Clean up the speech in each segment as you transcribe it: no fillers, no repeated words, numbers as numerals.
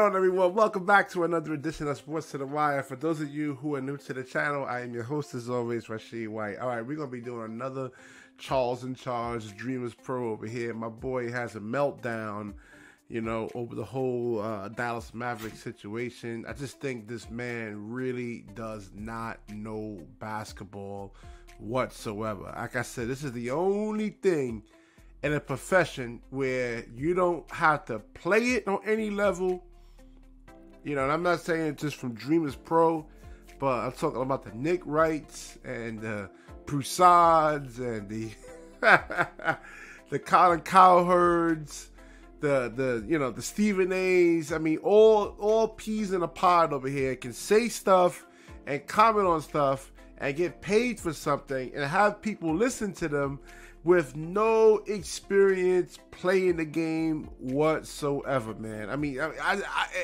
on, everyone? Welcome back to another edition of Sports to the Wire. For those of you who are new to the channel, I am your host, as always, Rashid White. All right, we're going to be doing another Charles in Charge Dreamerspro over here. My boy has a meltdown, you know, over the whole Dallas Mavericks situation. I just think this man really does not know basketball whatsoever. Like I said, this is the only thing in a profession where you don't have to play it on any level. You know, and I'm not saying just from Dreamerspro, but I'm talking about the Nick Wrights and the Broussards and the the Colin Cowherds, the Stephen A's. I mean, all peas in a pod over here can say stuff and comment on stuff and get paid for something and have people listen to them with no experience playing the game whatsoever, man. I mean,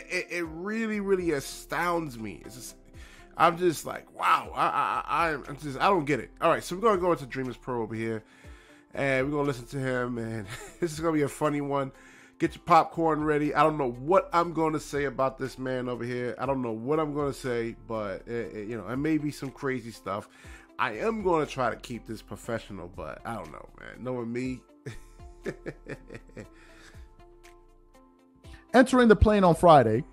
it really, really astounds me. I'm just like, wow. I don't get it. All right, so we're gonna go into Dreamerspro over here, and we're gonna listen to him, and this is gonna be a funny one. Get your popcorn ready. I don't know what I'm gonna say about this man over here. I don't know what I'm gonna say, but you know, it may be some crazy stuff. I am going to try to keep this professional, but I don't know, man. Knowing me. Entering the play-in on Friday,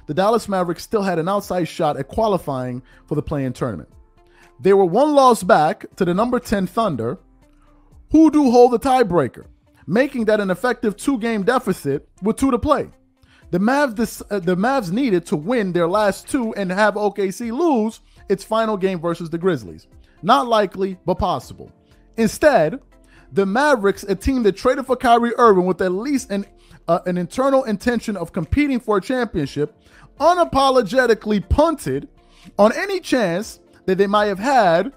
the Dallas Mavericks still had an outside shot at qualifying for the play-in tournament. They were one loss back to the number 10 Thunder, who do hold the tiebreaker, making that an effective 2-game deficit with 2 to play. The Mavs needed to win their last 2 and have OKC lose its final game versus the Grizzlies. Not likely, but possible. Instead, the Mavericks, a team that traded for Kyrie Irving with at least an internal intention of competing for a championship, unapologetically punted on any chance that they might have had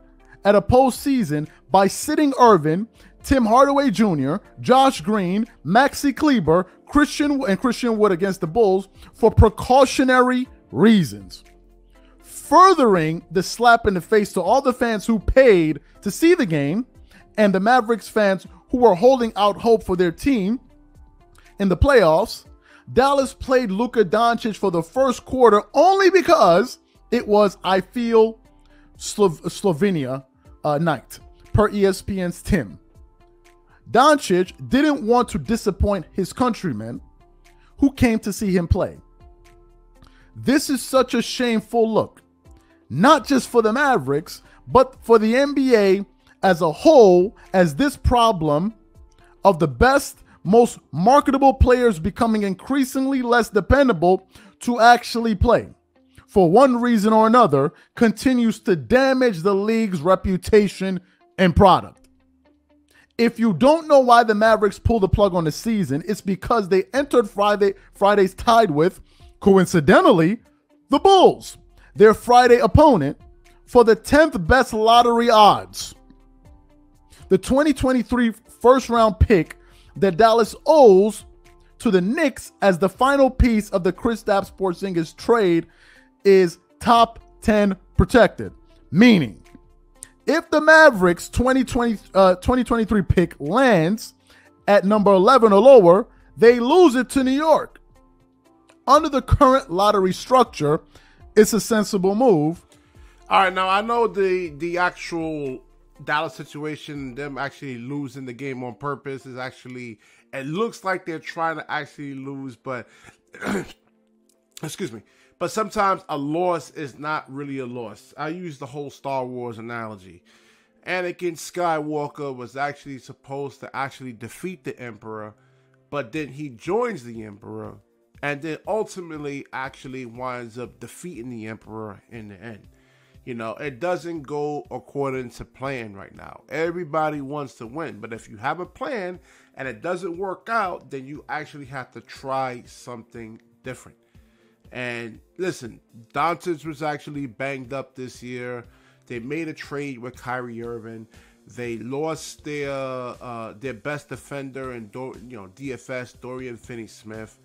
at a postseason by sitting Irving, Tim Hardaway Jr., Josh Green, Maxi Kleber, Christian Wood against the Bulls for precautionary reasons, furthering the slap in the face to all the fans who paid to see the game and the Mavericks fans who were holding out hope for their team. In the playoffs, Dallas played Luka Doncic for the first quarter only because it was, I feel, Slovenia night, per ESPN's Tim. Doncic didn't want to disappoint his countrymen who came to see him play. This is such a shameful look, not just for the Mavericks, but for the NBA as a whole, as this problem of the best, most marketable players becoming increasingly less dependable to actually play, for one reason or another, continues to damage the league's reputation and product. If you don't know why the Mavericks pulled the plug on the season, it's because they entered Fridays tied with, coincidentally, the Bulls, their Friday opponent, for the 10th best lottery odds. The 2023 first-round pick that Dallas owes to the Knicks as the final piece of the Kristaps Porzingis trade is top 10 protected, meaning if the Mavericks 2023 pick lands at number 11 or lower, they lose it to New York. Under the current lottery structure, it's a sensible move. All right, now I know the actual Dallas situation, them actually losing the game on purpose is actually, it looks like they're trying to actually lose, but excuse me. But sometimes a loss is not really a loss. I use the whole Star Wars analogy. Anakin Skywalker was actually supposed to actually defeat the Emperor, but then he joins the Emperor and then ultimately actually winds up defeating the Emperor in the end. You know, it doesn't go according to plan right now. Everybody wants to win, but if you have a plan and it doesn't work out, then you actually have to try something different. And listen, Doncic was actually banged up this year. They made a trade with Kyrie Irving. They lost their best defender in DFS, Dorian Finney-Smith.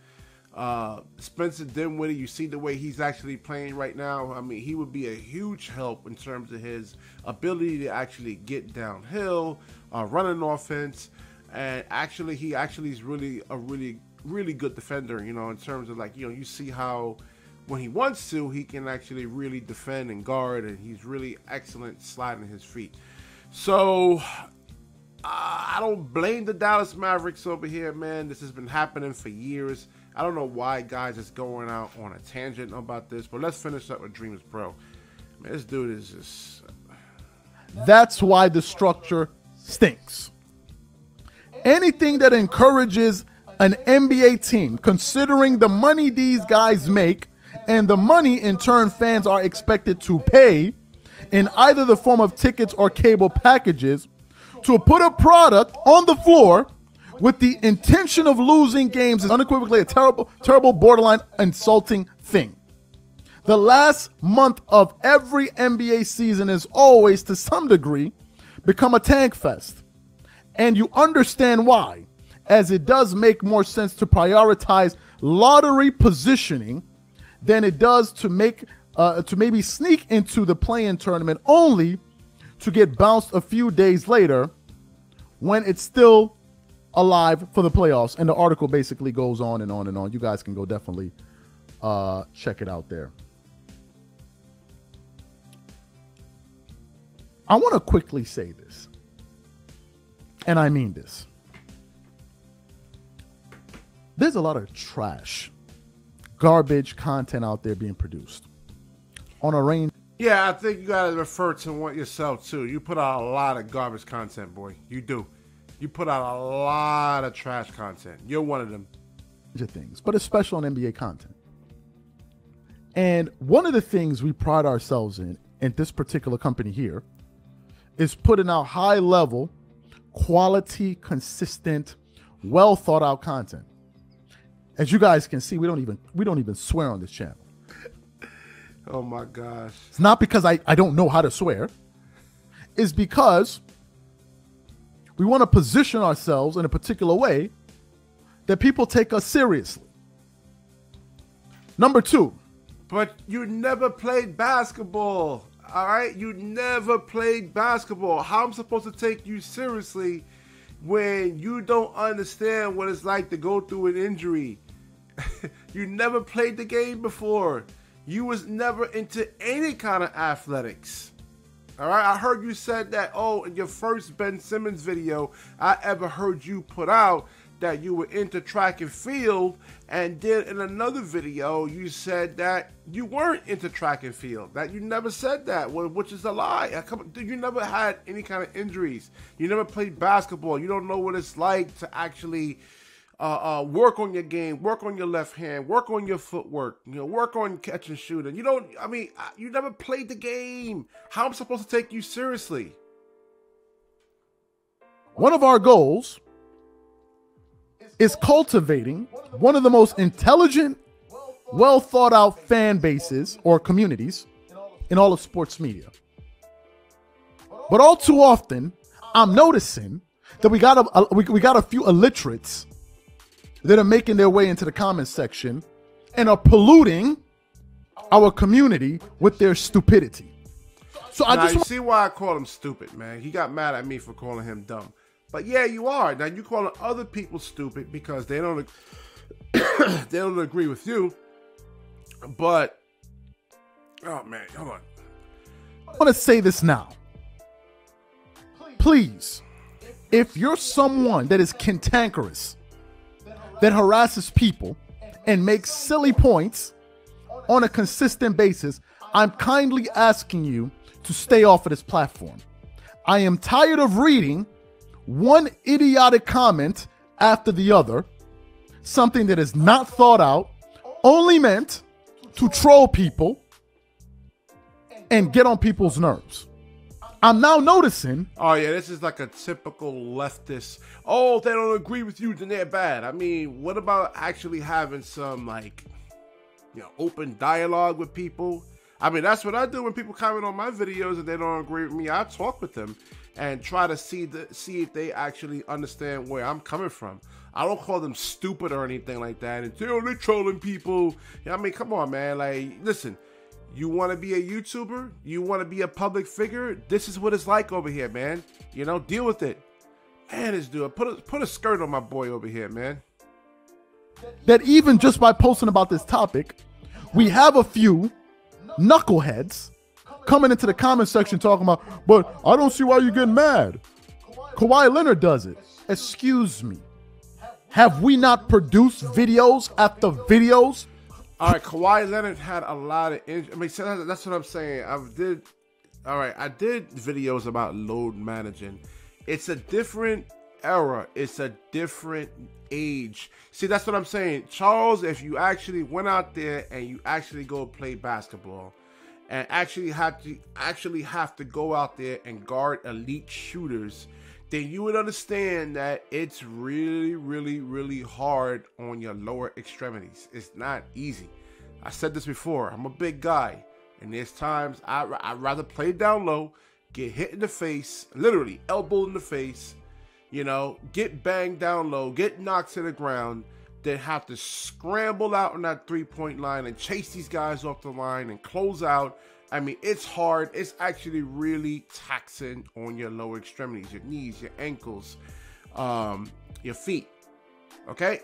Spencer Dinwiddie, you see the way he's actually playing right now. I mean, he would be a huge help in terms of his ability to actually get downhill, running offense, and actually he actually is really a really really good defender, you know, in terms of like, you know, you see how when he wants to, he can actually really defend and guard, and he's really excellent sliding his feet. So I don't blame the Dallas Mavericks over here, man. This has been happening for years. I don't know why guys is going out on a tangent about this, but let's finish up with Dreamerspro. Man, this dude is just... That's why the structure stinks. Anything that encourages an NBA team, considering the money these guys make and the money in turn fans are expected to pay in either the form of tickets or cable packages, to put a product on the floor with the intention of losing games is unequivocally a terrible, borderline insulting thing. The last month of every NBA season is always, to some degree, become a tank fest. And you understand why, as it does make more sense to prioritize lottery positioning than it does to maybe sneak into the play-in tournament, only to get bounced a few days later when it's still alive for the playoffs. And the article basically goes on and on and on. You guys can go definitely check it out there. I want to quickly say this, and I mean this. There's a lot of trash, garbage content out there being produced on a range. Yeah, I think you got to refer to what yourself, too. You put out a lot of garbage content, boy. You do. You put out a lot of trash content. You're one of them. Things, but especially on NBA content. And one of the things we pride ourselves in this particular company here, is putting out high level, quality, consistent, well thought out content. As you guys can see, we don't even swear on this channel. Oh my gosh. It's not because I don't know how to swear. It's because we want to position ourselves in a particular way that people take us seriously. Number two. But you never played basketball. All right? You never played basketball. How am I supposed to take you seriously when you don't understand what it's like to go through an injury? You never played the game before. You was never into any kind of athletics. All right? I heard you said that, in your first Ben Simmons video I ever heard you put out, that you were into track and field, and then in another video you said that you weren't into track and field. That you never said that, which is a lie. You never had any kind of injuries. You never played basketball. You don't know what it's like to actually work on your game, work on your left hand, work on your footwork, work on catch and shooting. You never played the game. How am I supposed to take you seriously? One of our goals is cultivating one of the most intelligent, well thought out fan bases or communities in all of sports media. But all too often, I'm noticing that we got a few illiterates that are making their way into the comments section and are polluting our community with their stupidity. So you see why I call him stupid, man. He got mad at me for calling him dumb. But yeah, you are. Now you calling other people stupid because they don't they don't agree with you. But oh man, hold on. I want to say this now. Please, if you're someone that is cantankerous, that harasses people and makes silly points on a consistent basis, I'm kindly asking you to stay off of this platform. I am tired of reading one idiotic comment after the other, something that is not thought out, only meant to troll people and get on people's nerves. I'm now noticing. Oh yeah, this is like a typical leftist. Oh, if they don't agree with you, then they're bad. I mean, what about actually having some open dialogue with people? I mean, that's what I do when people comment on my videos and they don't agree with me. I talk with them and try to see if they actually understand where I'm coming from. I don't call them stupid or anything like that. And they're trolling people. I mean, come on, man. Like, listen, you want to be a YouTuber? You want to be a public figure? This is what it's like over here, man. Deal with it. Man, this dude, put a skirt on my boy over here, man. that even just by posting about this topic, we have a few knuckleheads coming into the comment section talking about, but I don't see why you're getting mad. Kawhi Leonard does it. Excuse me. Have we not produced videos after videos? All right, Kawhi Leonard had a lot of injuries. I mean, so that's what I'm saying. I did videos about load managing. It's a different era. It's a different age. See, that's what I'm saying. Charles, if you actually went out there and you actually go play basketball and actually have to go out there and guard elite shooters, then you would understand that it's really, really, really hard on your lower extremities. It's not easy. I said this before. I'm a big guy, and there's times I'd rather play down low, get hit in the face, literally elbow in the face, you know, get banged down low, get knocked to the ground, than have to scramble out on that three-point line and chase these guys off the line and close out. I mean, it's hard. It's actually really taxing on your lower extremities, your knees, your ankles, your feet. Okay?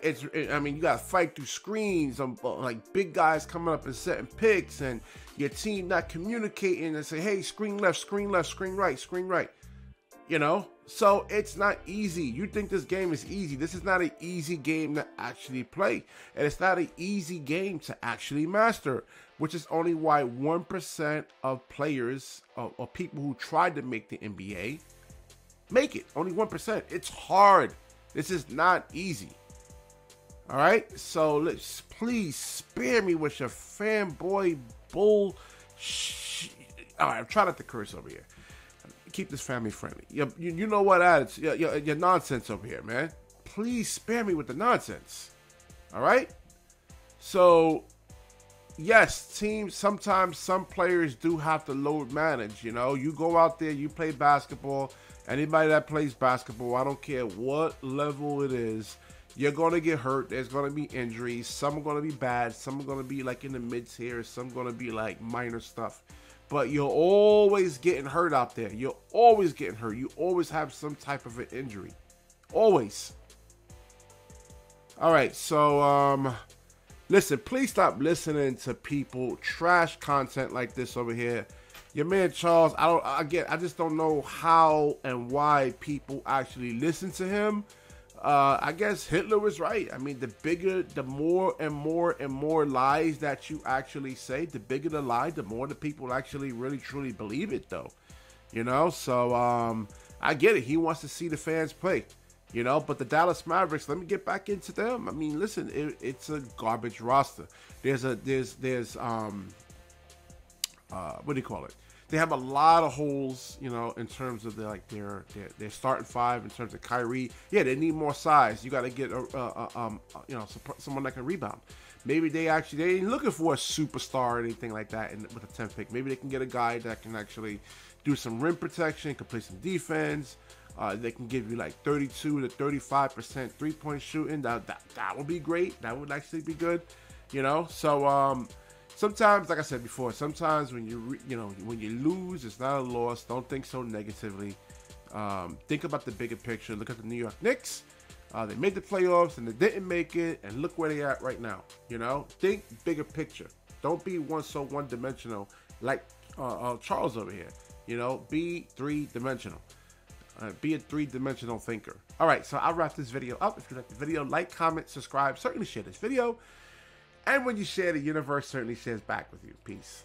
I mean, you got to fight through screens, like big guys coming up and setting picks, and your team not communicating and say, hey, screen left, screen left, screen right, screen right. You know? So it's not easy. You think this game is easy. This is not an easy game to actually play. And it's not an easy game to actually master, which is only why 1% of players or people who tried to make the NBA make it. Only 1%. It's hard. This is not easy. All right? So please spare me with your fanboy bull. All right, I'm trying not to curse over here. Keep this family friendly. You know what attitude, your nonsense over here, man. Please spare me with the nonsense. All right? So, yes, teams, sometimes some players do have to load manage. You know, you go out there, you play basketball. Anybody that plays basketball, I don't care what level it is, you're going to get hurt. There's going to be injuries. Some are going to be bad. Some are going to be like in the mid-tier. Some are going to be like minor stuff. But you're always getting hurt out there. You're always getting hurt. You always have some type of an injury. Always. All right, so listen, please stop listening to people trash content like this over here. Your man Charles, I just don't know how and why people actually listen to him. I guess Hitler was right. I mean, the more and more lies that you actually say, the bigger the lie, the more the people actually really truly believe it, though. You know, so I get it. He wants to see the fans play. You know, but the Dallas Mavericks, let me get back into them. I mean, listen, it's a garbage roster. There's what do you call it? They have a lot of holes, you know, in terms of their starting five. In terms of Kyrie, yeah, they need more size. You got to get someone that can rebound. Maybe they ain't looking for a superstar or anything like that with a 10th pick. Maybe they can get a guy that can actually do some rim protection, can play some defense. They can give you like 32 to 35% three-point shooting. That would be great. That would actually be good, you know. So sometimes, like I said before, sometimes when when you lose, it's not a loss. Don't think so negatively. Think about the bigger picture. Look at the New York Knicks. They made the playoffs and they didn't make it, and look where they at right now. You know, think bigger picture. Don't be one-dimensional like Charles over here. You know, be three-dimensional. Be a three-dimensional thinker. All right, so I'll wrap this video up. If you like the video, like, comment, subscribe. Certainly share this video. And when you share, the universe certainly shares back with you. Peace.